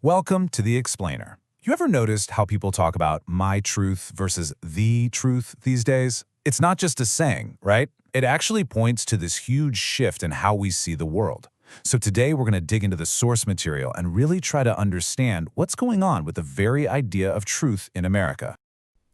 Welcome to The Explainer. You ever noticed how people talk about my truth versus the truth these days? It's not just a saying, right? It actually points to this huge shift in how we see the world. So today we're going to dig into the source material and really try to understand what's going on with the very idea of truth in America.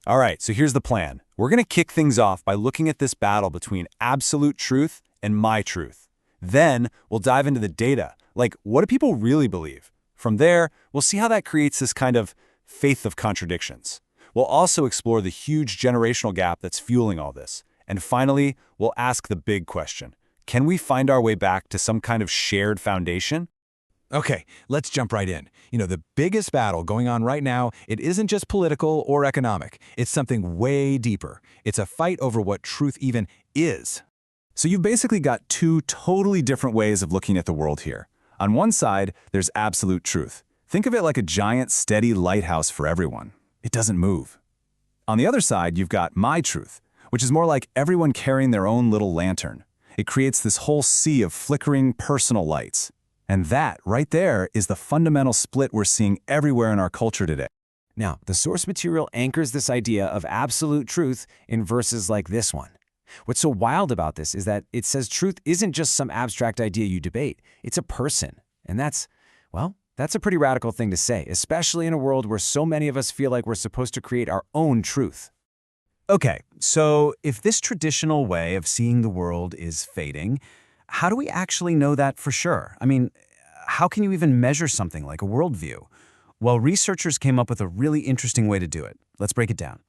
All right, so here's the plan. We're going to kick things off by looking at this battle between absolute truth and my truth. Then we'll dive into the data, like what do people really believe? From there, we'll see how that creates this kind of faith of contradictions. We'll also explore the huge generational gap that's fueling all this. And finally, we'll ask the big question. Can we find our way back to some kind of shared foundation? Okay, let's jump right in. The biggest battle going on right now, it isn't just political or economic. It's something way deeper. It's a fight over what truth even is. So you've basically got two totally different ways of looking at the world here. On one side, there's absolute truth. Think of it like a giant, steady lighthouse for everyone. It doesn't move. On the other side, you've got my truth, which is more like everyone carrying their own little lantern. It creates this whole sea of flickering personal lights. And that, right there, is the fundamental split we're seeing everywhere in our culture today. Now, the source material anchors this idea of absolute truth in verses like this one. What's so wild about this is that it says truth isn't just some abstract idea you debate, it's a person. And that's a pretty radical thing to say, especially in a world where so many of us feel like we're supposed to create our own truth. Okay, so if this traditional way of seeing the world is fading, how do we actually know that for sure? I mean, how can you even measure something like a worldview? Well, researchers came up with a really interesting way to do it. Let's break it down.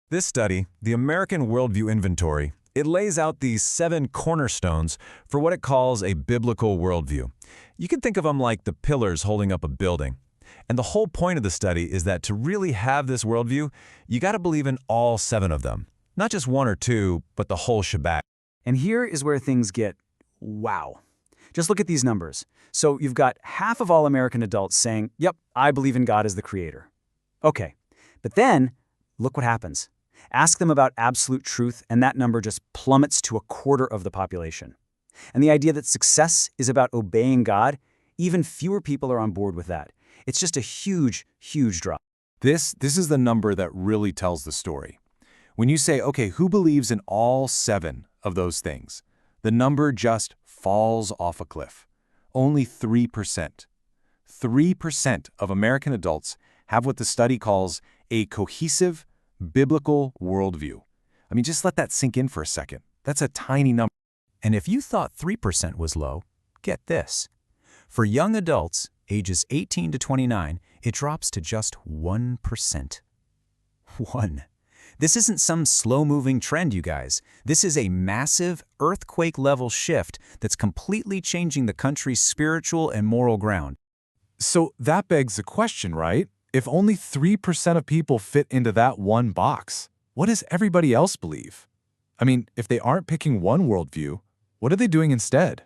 This study, the American Worldview Inventory, it lays out these 7 cornerstones for what it calls a biblical worldview. You can think of them like the pillars holding up a building. And the whole point of the study is that to really have this worldview, you got to believe in all 7 of them. Not just 1 or 2, but the whole shebang. And here is where things get wow. Just look at these numbers. So you've got half of all American adults saying, yep, I believe in God as the creator. Okay, but then look what happens. Ask them about absolute truth, and that number just plummets to a quarter of the population. And the idea that success is about obeying God, even fewer people are on board with that. It's just a huge, huge drop. This is the number that really tells the story. When you say, okay, who believes in all 7 of those things? The number just falls off a cliff. Only 3%. 3% of American adults have what the study calls a cohesive, biblical worldview. I mean, just let that sink in for a second. That's a tiny number. And if you thought 3% was low, get this. For young adults, ages 18 to 29, it drops to just 1%. 1. This isn't some slow-moving trend, you guys. This is a massive, earthquake-level shift that's completely changing the country's spiritual and moral ground. So that begs the question, right? If only 3% of people fit into that one box, what does everybody else believe? I mean, if they aren't picking one worldview, what are they doing instead?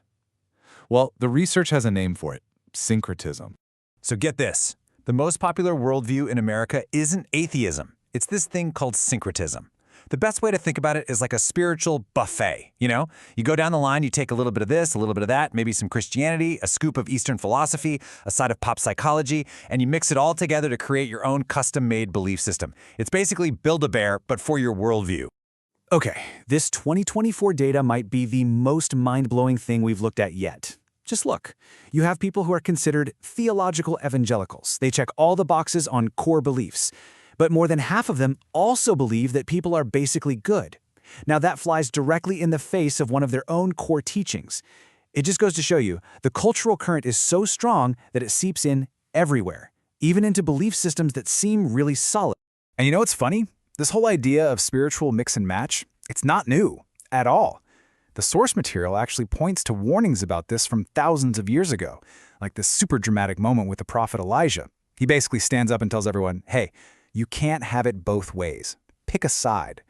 Well, the research has a name for it: syncretism. So get this. The most popular worldview in America isn't atheism. It's this thing called syncretism. The best way to think about it is like a spiritual buffet, You go down the line, you take a little bit of this, a little bit of that, maybe some Christianity, a scoop of Eastern philosophy, a side of pop psychology, and you mix it all together to create your own custom-made belief system. It's basically Build-A-Bear, but for your worldview. Okay, this 2024 data might be the most mind-blowing thing we've looked at yet. Just look. You have people who are considered theological evangelicals. They check all the boxes on core beliefs. But more than half of them also believe that people are basically good. Now that flies directly in the face of one of their own core teachings. It just goes to show you, the cultural current is so strong that it seeps in everywhere, even into belief systems that seem really solid. And you know what's funny? This whole idea of spiritual mix and match, it's not new at all. The source material actually points to warnings about this from thousands of years ago, like this super dramatic moment with the prophet Elijah. He basically stands up and tells everyone, hey, you can't have it both ways. Pick a side.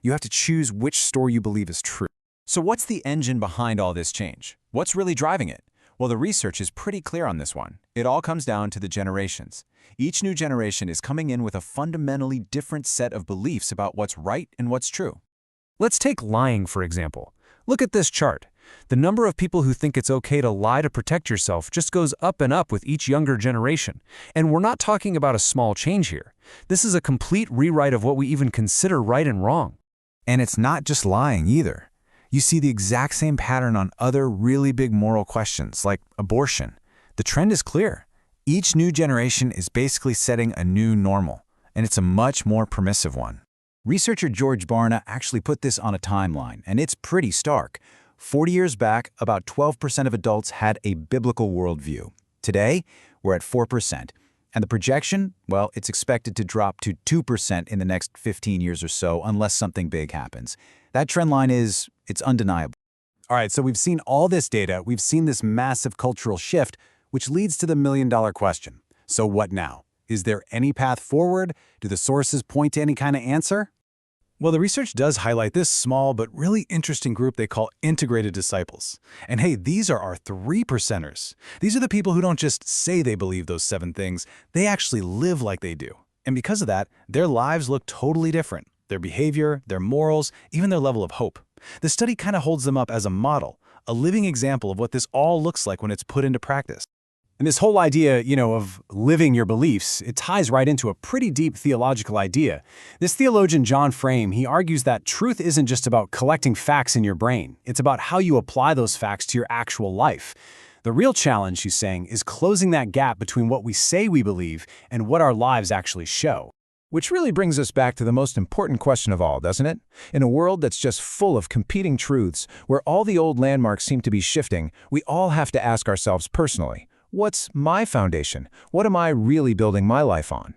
You have to choose which story you believe is true. So what's the engine behind all this change? What's really driving it? Well, the research is pretty clear on this one. It all comes down to the generations. Each new generation is coming in with a fundamentally different set of beliefs about what's right and what's true. Let's take lying, for example. Look at this chart. The number of people who think it's okay to lie to protect yourself just goes up and up with each younger generation. And we're not talking about a small change here. This is a complete rewrite of what we even consider right and wrong. And it's not just lying either. You see the exact same pattern on other really big moral questions, like abortion. The trend is clear. Each new generation is basically setting a new normal, and it's a much more permissive one. Researcher George Barna actually put this on a timeline, and it's pretty stark. 40 years back, about 12% of adults had a biblical worldview. Today, we're at 4%. And the projection, well, it's expected to drop to 2% in the next 15 years or so, unless something big happens. That trend line it's undeniable. All right, so we've seen all this data, we've seen this massive cultural shift, which leads to the million-dollar question. So what now? Is there any path forward? Do the sources point to any kind of answer? Well, the research does highlight this small but really interesting group they call integrated disciples. And hey, these are our 3%ers. These are the people who don't just say they believe those 7 things, they actually live like they do. And because of that, their lives look totally different. Their behavior, their morals, even their level of hope. The study kind of holds them up as a model, a living example of what this all looks like when it's put into practice. And this whole idea, of living your beliefs, it ties right into a pretty deep theological idea. This theologian, John Frame, he argues that truth isn't just about collecting facts in your brain. It's about how you apply those facts to your actual life. The real challenge, he's saying, is closing that gap between what we say we believe and what our lives actually show. Which really brings us back to the most important question of all, doesn't it? In a world that's just full of competing truths, where all the old landmarks seem to be shifting, we all have to ask ourselves personally, what's my foundation? What am I really building my life on?